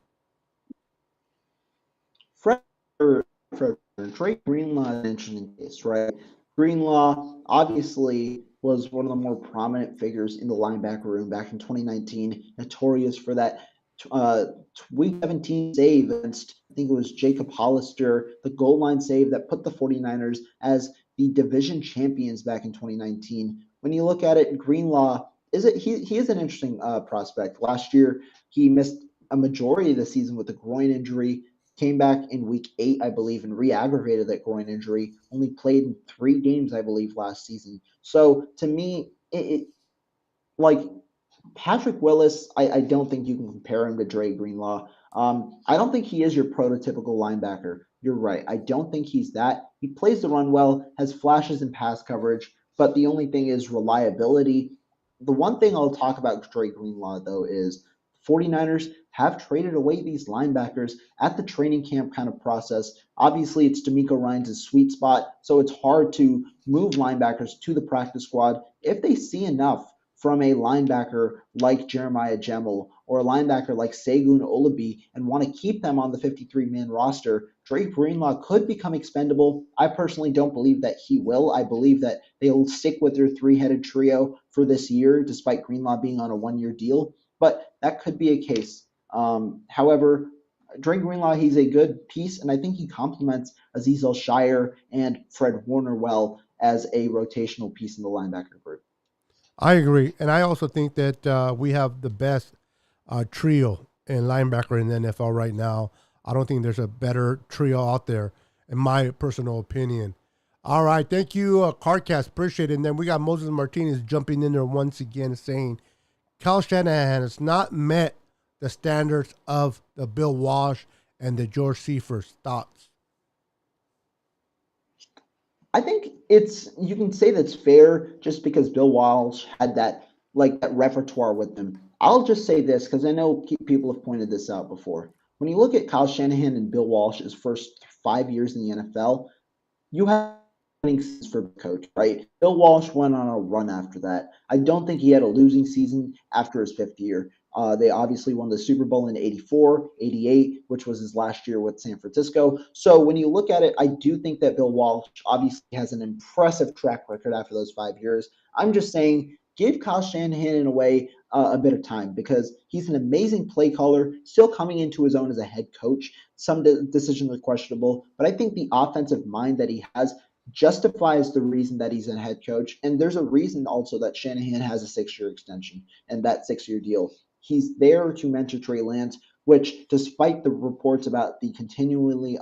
Dre Greenlaw is an interesting case, right? Greenlaw obviously was one of the more prominent figures in the linebacker room back in 2019, notorious for that week 17 save against, I think it was Jacob Hollister, the goal line save that put the 49ers as the division champions back in 2019. When you look at it, Greenlaw, he is an interesting prospect. Last year, he missed a majority of the season with a groin injury. Came back in week 8, I believe, and re-aggravated that groin injury. Only played in 3 games, I believe, last season. So to me, like Patrick Willis, I don't think you can compare him to Dre Greenlaw. I don't think he is your prototypical linebacker. You're right. I don't think he's that. He plays the run well, has flashes in pass coverage, but the only thing is reliability. The one thing I'll talk about Dre Greenlaw, though, is 49ers have traded away these linebackers at the training camp kind of process. Obviously, it's DeMeco Ryans' sweet spot, so it's hard to move linebackers to the practice squad if they see enough from a linebacker like Jeremiah Gemmel or a linebacker like Segun Olabi and want to keep them on the 53-man roster. Dre Greenlaw could become expendable. I personally don't believe that he will. I believe that they'll stick with their 3-headed trio for this year, despite Greenlaw being on a 1-year deal. But that could be a case. However, Dre Greenlaw, he's a good piece, and I think he complements Azeez Al-Shire and Fred Warner well as a rotational piece in the linebacker group. I agree. And I also think that we have the best trio in linebacker in the NFL right now. I don't think there's a better trio out there, in my personal opinion. All right. Thank you, Carcast. Appreciate it. And then we got Moses Martinez jumping in there once again saying, Kyle Shanahan has not met the standards of the Bill Walsh and the George Seifert. Thoughts? I think you can say that's fair just because Bill Walsh had that repertoire with them. I'll just say this because I know people have pointed this out before. When you look at Kyle Shanahan and Bill Walsh's first 5 years in the NFL, you have winning seasons for coach, right? Bill Walsh went on a run after that. I don't think he had a losing season after his fifth year. They obviously won the Super Bowl in 84, 88, which was his last year with San Francisco. So when you look at it, I do think that Bill Walsh obviously has an impressive track record after those 5 years. I'm just saying, give Kyle Shanahan in a way a bit of time because he's an amazing play caller, still coming into his own as a head coach. Some decisions are questionable, but I think the offensive mind that he has justifies the reason that he's a head coach. And there's a reason also that Shanahan has a 6 year extension and that 6 year deal. He's there to mentor Trey Lance, which, despite the reports about the continuously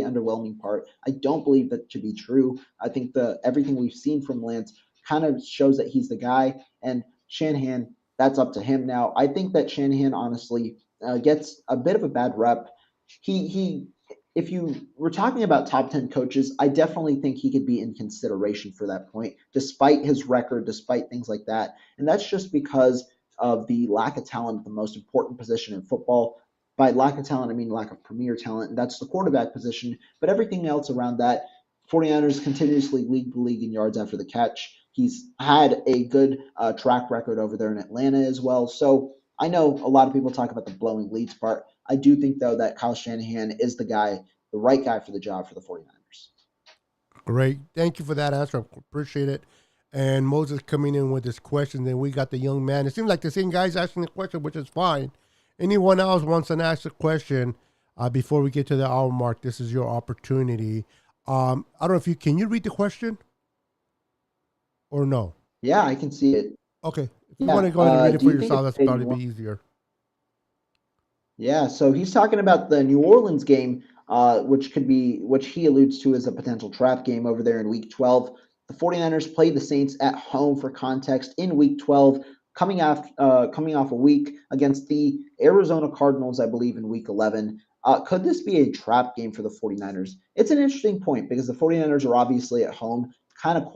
underwhelming part, I don't believe that to be true. I think everything we've seen from Lance kind of shows that he's the guy, and Shanahan, that's up to him now. I think that Shanahan honestly gets a bit of a bad rep. He if you were talking about top 10 coaches, I definitely think he could be in consideration for that point, despite his record, despite things like that. And that's just because of the lack of talent, the most important position in football. By lack of talent, I mean lack of premier talent, and that's the quarterback position. But everything else around that, 49ers continuously lead the league in yards after the catch. He's had a good track record over there in Atlanta as well. So I know a lot of people talk about the blowing leads part. I do think, though, that Kyle Shanahan is the right guy for the job for the 49ers. Great. Thank you for that answer. I appreciate it. And Moses coming in with his questions, and we got the young man. It seems like the same guy's asking the question, which is fine. Anyone else wants to ask a question before we get to the hour mark, this is your opportunity. I don't know if can you read the question or no? Yeah, I can see it. Okay. If you Yeah. want to go ahead and read it Do for you think yourself, it's that's probably be easier. Yeah, so he's talking about the New Orleans game, which he alludes to as a potential trap game over there in Week 12. The 49ers played the Saints at home for context in Week 12, coming off a week against the Arizona Cardinals, I believe, in Week 11. Could this be a trap game for the 49ers? It's an interesting point because the 49ers are obviously at home, kind of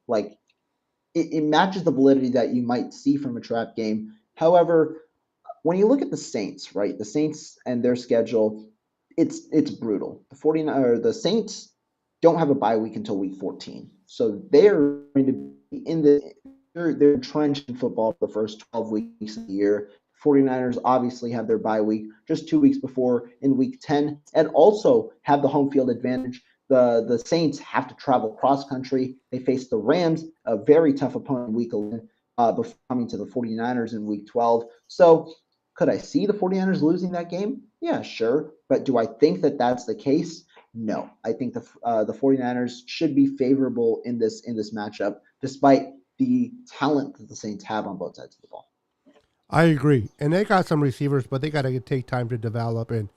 like it matches the validity that you might see from a trap game. However, when you look at the Saints, right? The Saints and their schedule, it's brutal. The Saints don't have a bye week until week 14. So they're going to be they're entrenched in football for the first 12 weeks of the year. 49ers obviously have their bye week just 2 weeks before in week 10 and also have the home field advantage. The Saints have to travel cross country. They face the Rams, a very tough opponent in week 11, before coming to the 49ers in week 12. So could I see the 49ers losing that game? Yeah, sure. But do I think that that's the case? No. I think the 49ers should be favorable in this matchup, despite the talent that the Saints have on both sides of the ball. I agree. And they got some receivers, but they got to take time to develop and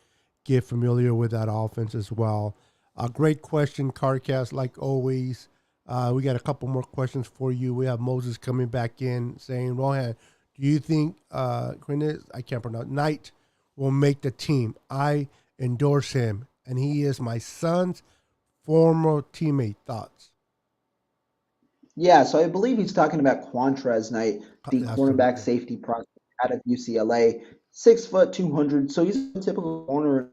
get familiar with that offense as well. A great question, Carcast, like always. We got a couple more questions for you. We have Moses coming back in saying, Rohan, do you think I can't pronounce Knight will make the team? I endorse him, and he is my son's former teammate. Thoughts? Yeah, so I believe he's talking about Quantrez Knight, the cornerback Absolutely. safety prospect out of UCLA. 6 foot 200, so he's a typical corner.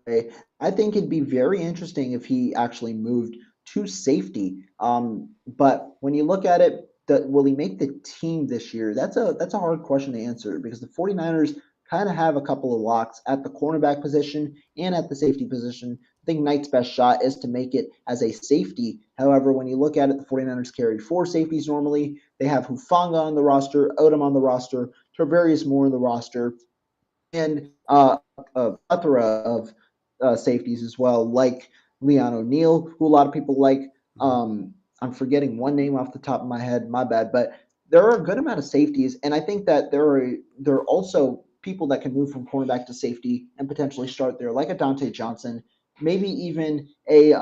I think it'd be very interesting if he actually moved to safety. But when you look at it, will he make the team this year? That's a hard question to answer because the 49ers kind of have a couple of locks at the cornerback position and at the safety position. I think Knight's best shot is to make it as a safety. However, when you look at it, the 49ers carry four safeties normally. They have Hufanga on the roster, Odom on the roster, Tarvarius Moore on the roster, and a plethora of safeties as well, like Leon O'Neal, who a lot of people like. I'm forgetting one name off the top of my head, my bad, but there are a good amount of safeties, and I think that there are also people that can move from cornerback to safety and potentially start there, like a Dante Johnson, maybe even a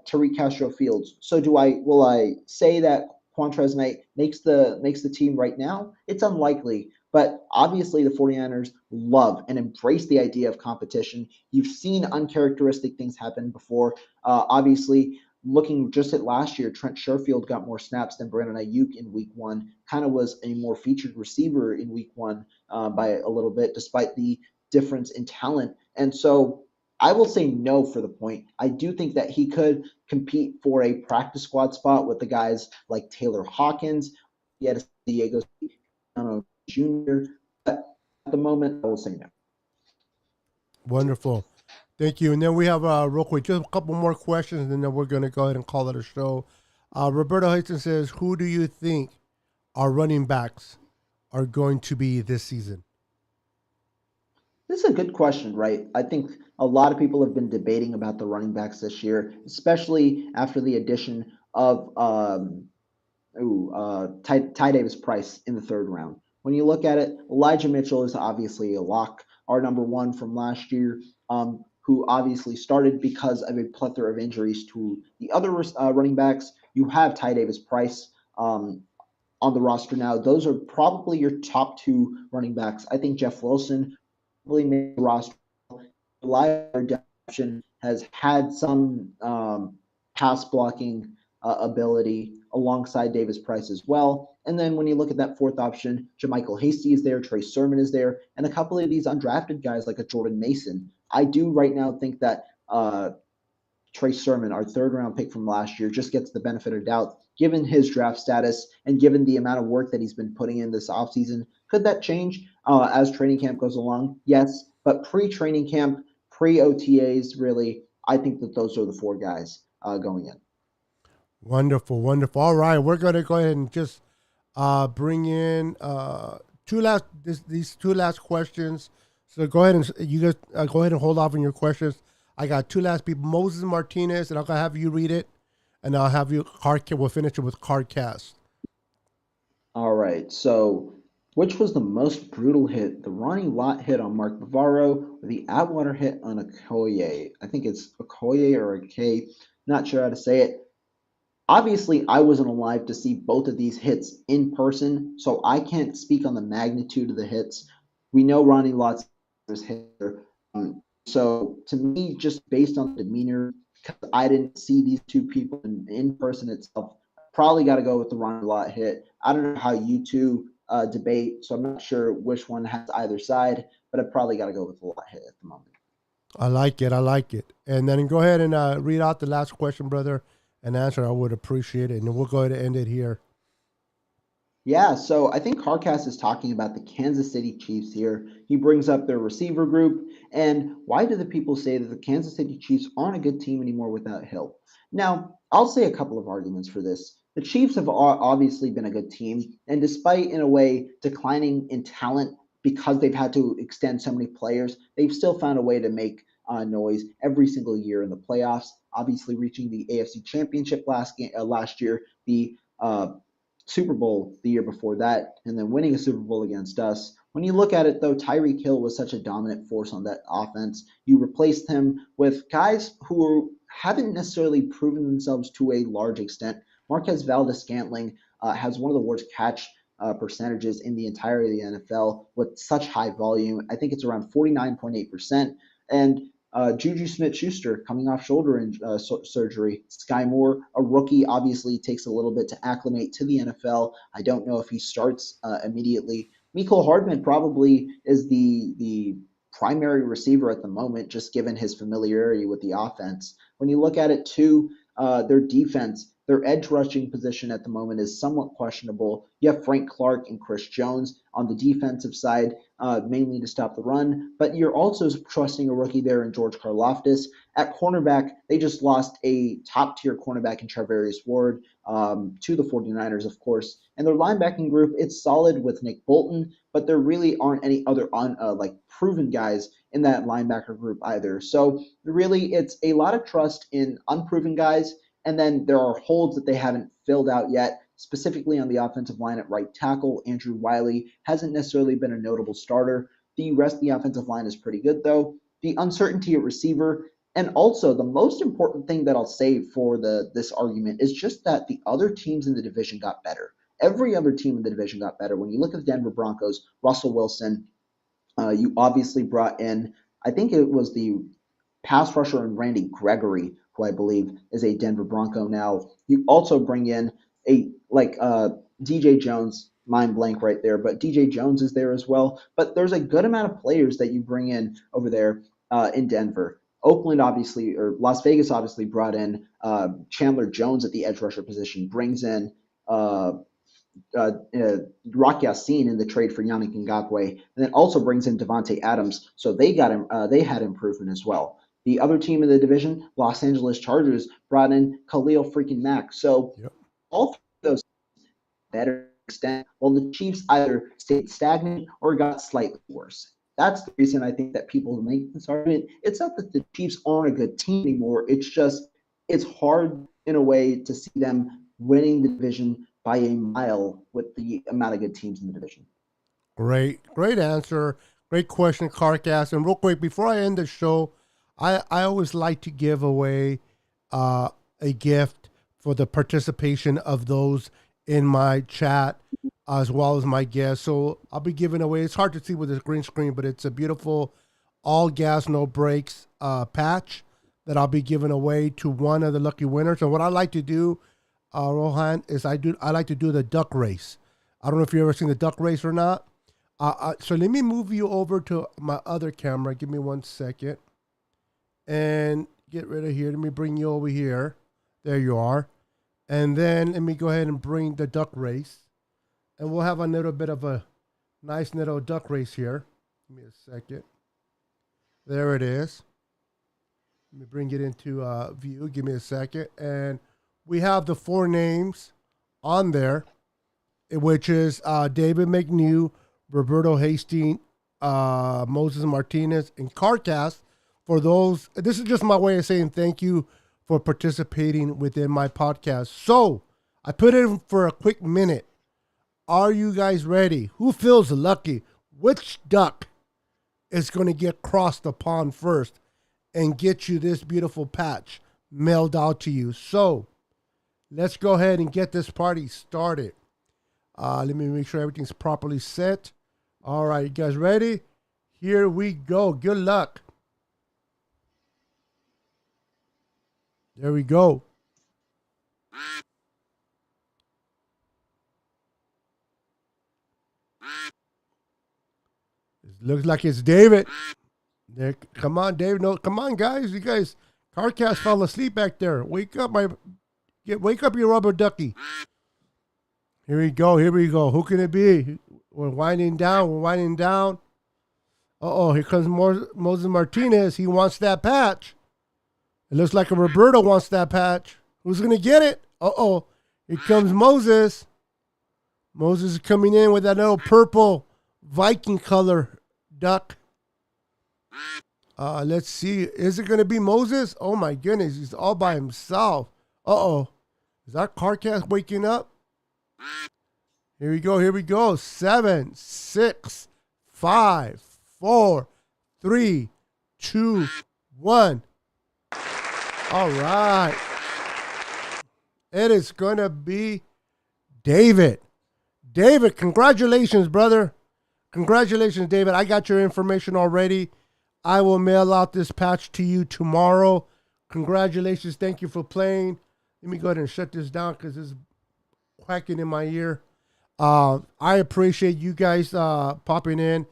Tariq Castro Fields. So will I say that Quantrez Knight makes the team right now? It's unlikely. But obviously, the 49ers love and embrace the idea of competition. You've seen uncharacteristic things happen before. Obviously, looking just at last year, Trent Sherfield got more snaps than Brandon Ayuk in week one, kind of was a more featured receiver in week one by a little bit, despite the difference in talent. And so I will say no for the point. I do think that he could compete for a practice squad spot with the guys like Taylor Hawkins, yet Diego Jr. But at the moment, I will say no. Wonderful. Thank you. And then we have, real quick, just a couple more questions, and then we're going to go ahead and call it a show. Roberto Hastings says, who do you think our running backs are going to be this season? This is a good question, right? I think a lot of people have been debating about the running backs this year, especially after the addition of Ty Davis Price in the third round. When you look at it, Elijah Mitchell is obviously a lock, our number one from last year, who obviously started because of a plethora of injuries to the other running backs. You have Ty Davis Price on the roster now. Those are probably your top two running backs. I think Jeff Wilson really made the roster. Adoption has had some pass blocking ability alongside Davis Price as well. And then when you look at that fourth option, JaMychal Hasty is there, Trey Sermon is there, and a couple of these undrafted guys like a Jordan Mason. I do right now think that Trey Sermon, our third round pick from last year, just gets the benefit of doubt given his draft status and given the amount of work that he's been putting in this offseason. Could that change as training camp goes along? Yes, but pre-training camp, pre-OTAs, really, I think that those are the four guys going in. Wonderful, wonderful. All right, we're going to go ahead and just bring in these two last questions. So go ahead and you guys go ahead and hold off on your questions. I got two last people, Moses Martinez, and I'll have you read it, and I'll have you we'll finish it with Cardcast. All right. So, which was the most brutal hit? The Ronnie Lott hit on Mark Bavaro, or the Atwater hit on Okoye? I think it's Okoye or K. Not sure how to say it. Obviously, I wasn't alive to see both of these hits in person, so I can't speak on the magnitude of the hits. We know Ronnie Lott's hitter. So to me, just based on the demeanor, because I didn't see these two people in person itself, probably got to go with the Ronnie Lott hit. I don't know how you two debate, so I'm not sure which one has either side, but I probably got to go with the Lott hit at the moment. I like it. I like it. And then go ahead and read out the last question, brother, and answer. I would appreciate it. And then we'll go ahead and end it here. Yeah, so I think Carcass is talking about the Kansas City Chiefs here. He brings up their receiver group, and why do the people say that the Kansas City Chiefs aren't a good team anymore without Hill? Now, I'll say a couple of arguments for this. The Chiefs have obviously been a good team, and despite, in a way, declining in talent because they've had to extend so many players, they've still found a way to make noise every single year in the playoffs, obviously reaching the AFC Championship last year, the Super Bowl the year before that, and then winning a Super Bowl against us. When you look at it, though, Tyreek Hill was such a dominant force on that offense. You replaced him with guys who haven't necessarily proven themselves to a large extent. Marquez Valdes-Scantling has one of the worst catch percentages in the entirety of the NFL with such high volume. I think it's around 49.8%. And Juju Smith-Schuster coming off shoulder surgery. Sky Moore, a rookie, obviously takes a little bit to acclimate to the NFL. I don't know if he starts immediately. Mecole Hardman probably is the primary receiver at the moment, just given his familiarity with the offense. When you look at it, too, their defense, their edge rushing position at the moment is somewhat questionable. You have Frank Clark and Chris Jones on the defensive side, mainly to stop the run, but you're also trusting a rookie there in George Karlaftis. At cornerback, they just lost a top-tier cornerback in Charvarius Ward to the 49ers, of course. And their linebacking group, it's solid with Nick Bolton, but there really aren't any other proven guys in that linebacker group either. So really, it's a lot of trust in unproven guys, and then there are holes that they haven't filled out yet, specifically on the offensive line at right tackle. Andrew Wiley hasn't necessarily been a notable starter. The rest of the offensive line is pretty good, though. The uncertainty at receiver, and also the most important thing that I'll say for this argument is just that the other teams in the division got better. Every other team in the division got better. When you look at the Denver Broncos, Russell Wilson, you obviously brought in, I think it was the pass rusher in Randy Gregory, who I believe is a Denver Bronco now. You also bring in a DJ Jones, mind blank right there, but DJ Jones is there as well. But there's a good amount of players that you bring in over there in Denver. Oakland obviously, or Las Vegas obviously brought in Chandler Jones at the edge rusher position, brings in uh, Rock Yassin in the trade for Yannick Ngakwe, and then also brings in Devontae Adams. So they got him. They had improvement as well. The other team in the division, Los Angeles Chargers, brought in Khalil freaking Mack. So Yep. all three of those better extent, while the Chiefs either stayed stagnant or got slightly worse. That's the reason I think that people make this argument. It's not that the Chiefs aren't a good team anymore. It's just it's hard in a way to see them winning the division by a mile with the amount of good teams in the division. Great answer. Great question, Carcass. And real quick, before I end the show, I always like to give away a gift for the participation of those in my chat as well as my guests. So I'll be giving away, it's hard to see with this green screen, but it's a beautiful all gas, no brakes patch that I'll be giving away to one of the lucky winners. And what I like to do, Rohan, is I like to do the duck race. I don't know if you've ever seen the duck race or not. So let me move you over to my other camera. Give me 1 second. And get rid of here. Let me bring you over here. There you are. And then let me go ahead and bring the duck race. And we'll have a little bit of a nice little duck race here. Give me a second. There it is. Let me bring it into view. Give me a second. And we have the 4 names on there, which is David McNew, Roberto Hastings, Moses Martinez, and Carcast. For those, this is just my way of saying thank you for participating within my podcast. So I put it in for a quick minute. Are you guys ready? Who feels lucky? Which duck is going to get crossed the pond first and get you this beautiful patch mailed out to you? So let's go ahead and get this party started. Let me make sure everything's properly set. All right, you guys ready? Here we go. Good luck. There we go. It looks like it's David. There, come on, David. No, come on, guys. You guys, Carcast fell asleep back there. Wake up, wake up, you rubber ducky. Here we go. Here we go. Who can it be? We're winding down. We're winding down. Uh-oh, here comes Moses Martinez. He wants that patch. It looks like a Roberto wants that patch. Who's going to get it? Uh-oh, here comes Moses. Moses is coming in with that little purple Viking color duck. Let's see. Is it going to be Moses? Oh, my goodness. He's all by himself. Uh-oh. Is that Carcast waking up? Here we go. Here we go. 7, 6, 5, 4, 3, 2, 1. All right. It is going to be David. David, congratulations, brother. Congratulations, David. I got your information already. I will mail out this patch to you tomorrow. Congratulations. Thank you for playing. Let me go ahead and shut this down because it's quacking in my ear. I appreciate you guys popping in.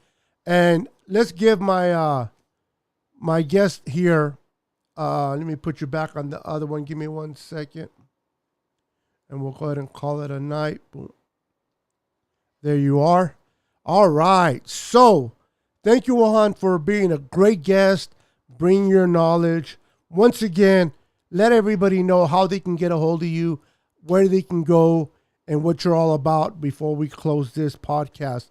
And let's give my my guest here. Let me put you back on the other one. Give me 1 second. And we'll go ahead and call it a night. Boom. There you are. All right. So, thank you, Rohan, for being a great guest, bringing your knowledge. Once again, let everybody know how they can get a hold of you, where they can go, and what you're all about before we close this podcast.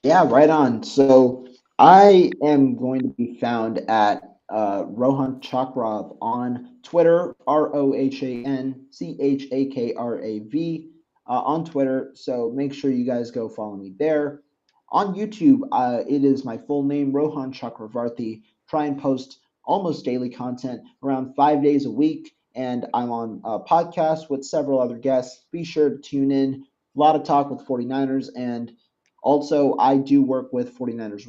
Yeah, right on. So I am going to be found at Rohan Chakrav on Twitter, RohanChakrav on Twitter. So make sure you guys go follow me there. On YouTube, it is my full name, Rohan Chakravarthi. Try and post almost daily content around 5 days a week. And I'm on a podcast with several other guests. Be sure to tune in. A lot of talk with 49ers. And also, I do work with 49ers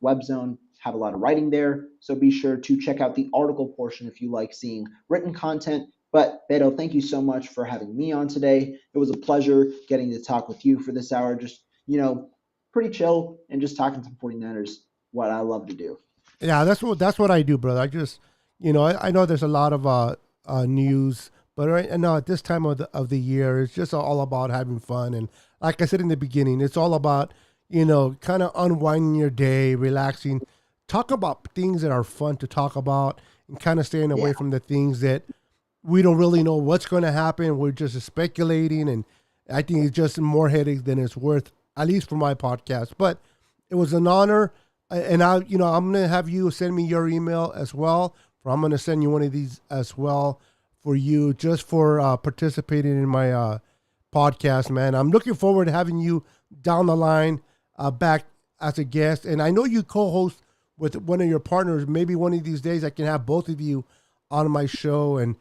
WebZone, have a lot of writing there. So be sure to check out the article portion if you like seeing written content. But Beto, thank you so much for having me on today. It was a pleasure getting to talk with you for this hour. Just, pretty chill and just talking some 49ers, what I love to do. Yeah, that's what I do, brother. I just, I know there's a lot of news, but right now at this time of the year, it's just all about having fun. And like I said in the beginning, it's all about kind of unwinding your day, relaxing, talk about things that are fun to talk about, and kind of staying away from the things that we don't really know what's going to happen. We're just speculating, and I think it's just more headaches than it's worth, at least for my podcast. But it was an honor. And I'm gonna have you send me your email as well. Or I'm gonna send you one of these as well for you, just for participating in my podcast, man. I'm looking forward to having you down the line back as a guest. And I know you co-host with one of your partners. Maybe one of these days I can have both of you on my show and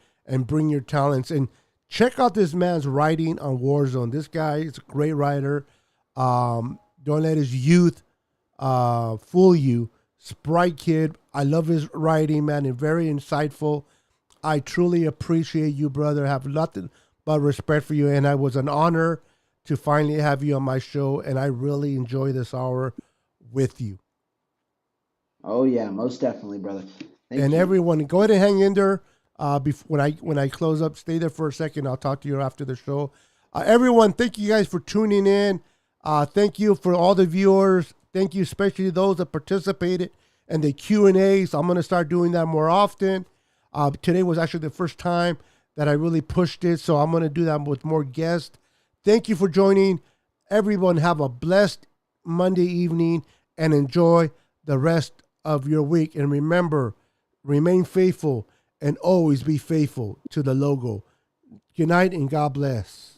bring your talents. And check out this man's writing on Warzone. This guy is a great writer. Don't let his youth fool you. Sprite Kid, I love his writing, man, and very insightful. I truly appreciate you, brother. I have nothing but respect for you, and it was an honor to finally have you on my show, and I really enjoy this hour with you. Oh yeah, most definitely, brother. And you. everyone, go ahead and hang in there. When I close up, stay there for a second. I'll talk to you after the show. Everyone, thank you guys for tuning in. Thank you for all the viewers. Thank you, especially those that participated in the Q&As. I'm going to start doing that more often. Today was actually the first time that I really pushed it, so I'm going to do that with more guests. Thank you for joining. Everyone have a blessed Monday evening and enjoy the rest of your week. And remember, remain faithful and always be faithful to the logo. Good night and God bless.